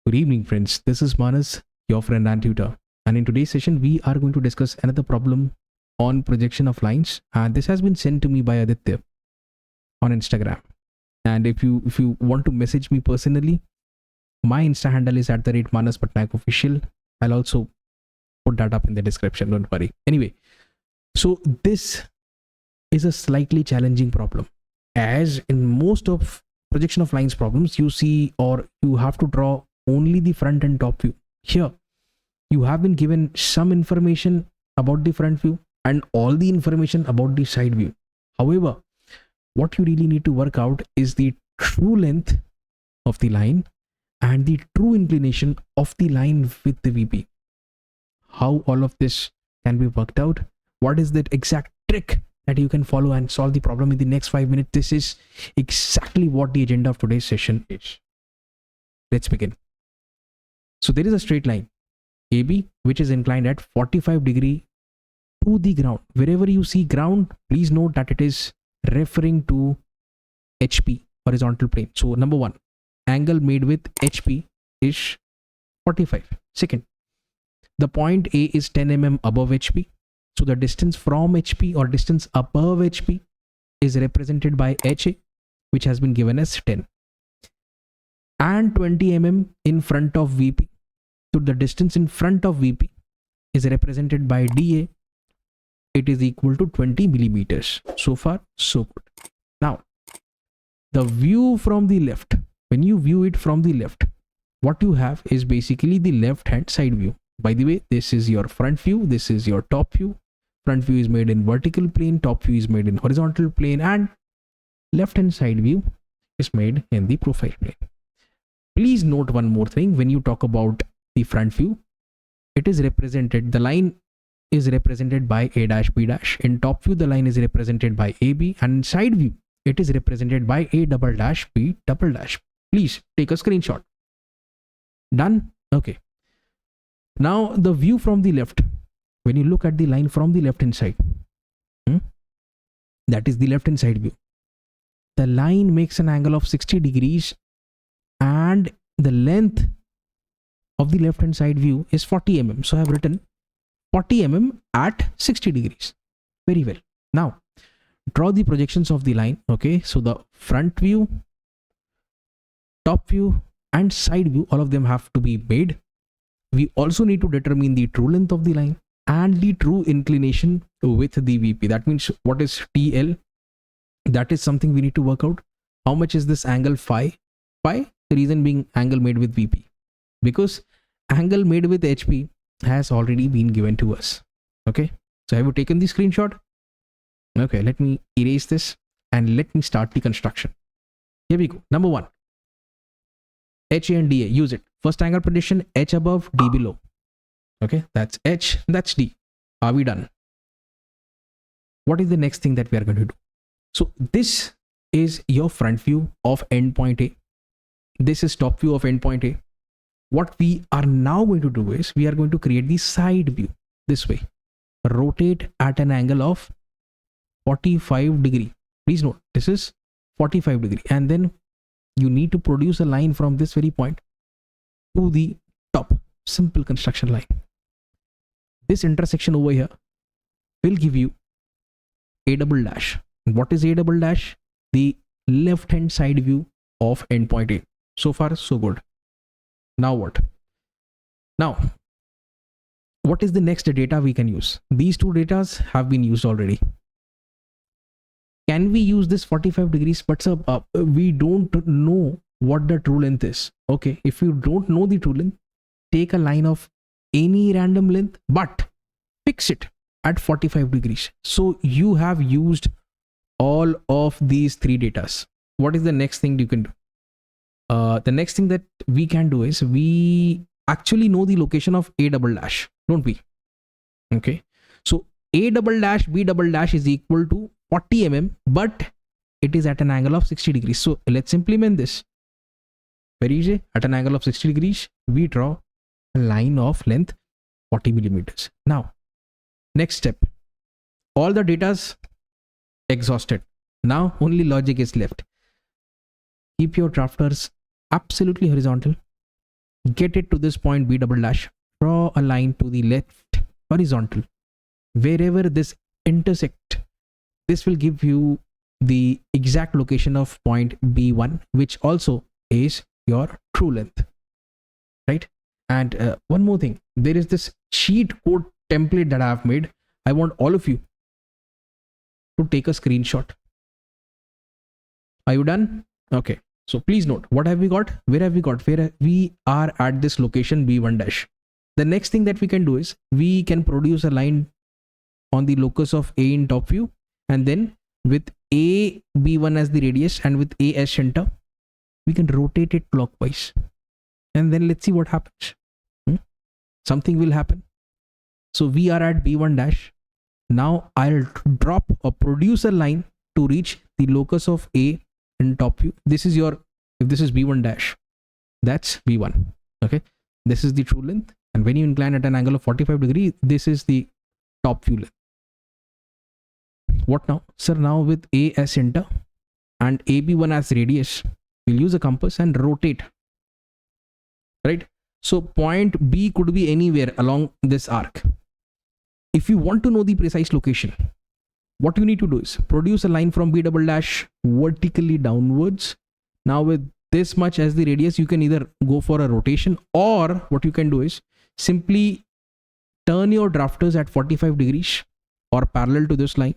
Good evening, friends. This is Manas, your friend and tutor. And in today's session, we are going to discuss another problem on projection of lines. And this has been sent to me by Aditya on Instagram. And if you want to message me personally, my Insta handle is @Manas Patnaik official. I'll also put that up in the description. Don't worry. Anyway, so this is a slightly challenging problem, as in most of projection of lines problems, you see or you have to draw only the front and top view. Here you have been given some information about the front view and all the information about the side view. However, what you really need to work out is the true length of the line and the true inclination of the line with the VP. How all of this can be worked out, what is that exact trick that you can follow and solve the problem in the next 5 minutes. This is exactly what the agenda of today's session is. Let's begin. So there is a straight line AB which is inclined at 45 degree to the ground. Wherever you see ground, please note that it is referring to HP, horizontal plane. So number one, angle made with HP is 45. Second, the point A is 10 mm above HP. So the distance from HP or distance above HP is represented by HA, which has been given as 10. And 20 mm in front of VP. So the distance in front of VP is represented by DA. It is equal to 20 millimeters. So far, so good. Now, the view from the left, when you view it from the left, what you have is basically the left hand side view. By the way, this is your front view, this is your top view. Front view is made in vertical plane, top view is made in horizontal plane, and left hand side view is made in the profile plane. Please note one more thing. When you talk about the front view, it is represented, the line is represented by A dash B dash. In top view, the line is represented by AB, and in side view, it is represented by A double dash B double dash. Please take a screenshot. Done? Okay. Now the view from the left, when you look at the line from the left hand side, that is the left hand side view, the line makes an angle of 60 degrees and the length of the left hand side view is 40 mm. So I have written 40 mm at 60 degrees. Very well. Now draw the projections of the line. Okay, so the front view, top view and side view, all of them have to be made. We also need to determine the true length of the line and the true inclination with the VP. That means what is TL? That is something we need to work out. How much is this angle phi? Phi, the reason being angle made with VP, because angle made with HP has already been given to us. Okay, so have you taken the screenshot? Okay, let me erase this and let me start the construction. Here we go. Number one, HA and DA, use it. First angle prediction, H above, D below. Okay, that's H, that's D. Are we done? What is the next thing that we are going to do? So this is your front view of endpoint A. This is top view of endpoint A. What we are now going to do is we are going to create the side view this way. Rotate at an angle of 45 degree. Please note, this is 45 degree. And then you need to produce a line from this very point to the top. Simple construction line. This intersection over here will give you A double dash. What is A double dash? The left hand side view of endpoint A. So far, so good. Now what? Now, what is the next data we can use? These two datas have been used already. Can we use this 45 degrees? But sir, we don't know what the true length is. Okay, if you don't know the true length, take a line of any random length, but fix it at 45 degrees. So you have used all of these three datas. What is the next thing you can do? The next thing that we can do is we actually know the location of A double dash, don't we? Okay, so A double dash B double dash is equal to 40 mm, but it is at an angle of 60 degrees. So let's implement this. Very easy. At an angle of 60 degrees, we draw a line of length 40 millimeters. Now, next step. All the data's exhausted. Now only logic is left. Keep your drafters absolutely horizontal. get it to this point B double dash, draw a line to the left horizontal. Wherever this intersect, this will give you the exact location of point B1, which also is your true length, right? And one more thing, there is this cheat code template that I have made. I want all of you to take a screenshot. Are you done? Okay. So please note, what have we got? Where have we got? Where we are at this location B1 dash. The next thing that we can do is we can produce a line on the locus of A in top view, and then with A B1 as the radius and with A as center, we can rotate it clockwise. And then let's see what happens. Something will happen. So we are at B1 dash. Now I'll drop or produce a line to reach the locus of A in top view. This is your, if this is B1 dash, that's B1. Okay. This is the true length. And when you incline at an angle of 45 degrees, this is the top view length. What now? Sir, now with A as center and AB1 as radius, we'll use a compass and rotate. Right? So point B could be anywhere along this arc. If you want to know the precise location, what you need to do is produce a line from B double dash vertically downwards. Now with this much as the radius, you can either go for a rotation, or what you can do is simply turn your drafters at 45 degrees or parallel to this line.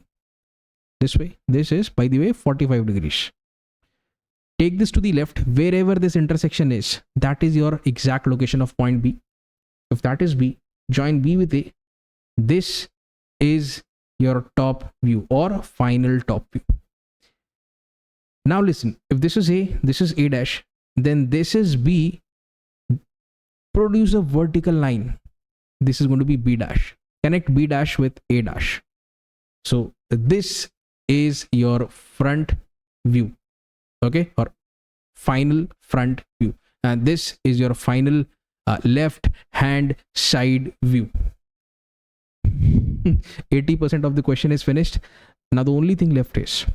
This way. This is, by the way, 45 degrees. Take this to the left. Wherever this intersection is, that is your exact location of point B. If that is B, join B with A. This is your top view or final top view. Now listen, if this is A, this is A dash, then this is B. Produce a vertical line. This is going to be B dash. Connect B dash with A dash. So this is your front view. Okay, or final front view. And this is your final left hand side view. 80% of the question is finished. Now the only thing left is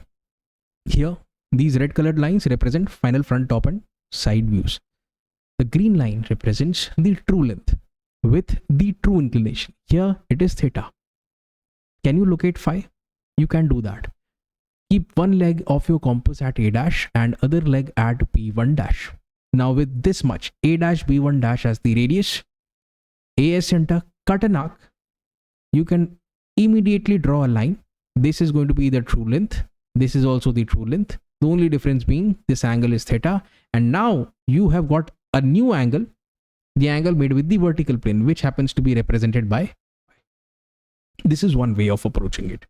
here, these red colored lines represent final front, top and side views. The green line represents the true length with the true inclination. Here it is theta. Can you locate phi? You can do that. Keep one leg of your compass at A dash and other leg at B1 dash. Now with this much, A dash B1 dash as the radius, A as center, cut an arc. You can immediately draw a line. This is going to be the true length. This is also the true length. The only difference being this angle is theta. And now you have got a new angle, the angle made with the vertical plane, which happens to be represented by. This is one way of approaching it.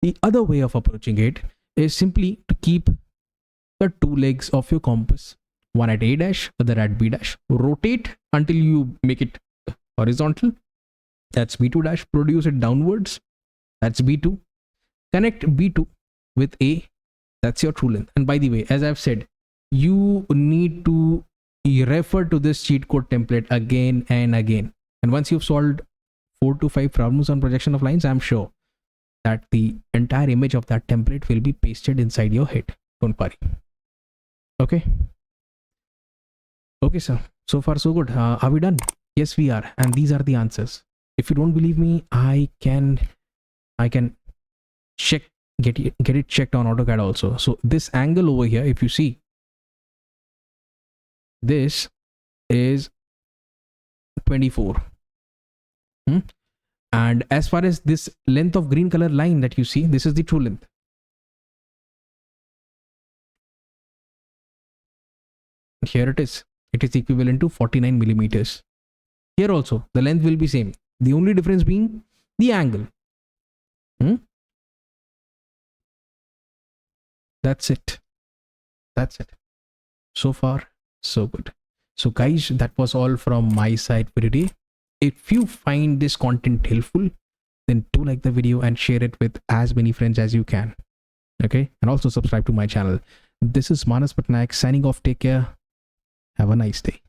The other way of approaching it is simply to keep the two legs of your compass, one at A dash, other at B dash. Rotate until you make it horizontal. That's B2 dash. Produce it downwards. That's B2. Connect B2 with A. That's your true length. And by the way, as I've said, you need to refer to this cheat code template again and again. And once you've solved 4 to 5 problems on projection of lines, I'm sure that the entire image of that template will be pasted inside your head. Don't worry. Okay. Okay, sir. So far, so good. Are we done? Yes, we are. And these are the answers. If you don't believe me, I can check, get it checked on AutoCAD also. So this angle over here, if you see, this is 24. And as far as this length of green color line that you see, this is the true length. Here it is. It is equivalent to 49 millimeters. Here also, the length will be same. The only difference being the angle. That's it. That's it. So far, so good. So guys, that was all from my side for today. If you find this content helpful, then do like the video and share it with as many friends as you can. Okay. And also subscribe to my channel. This is Manas Patnaik signing off. Take care. Have a nice day.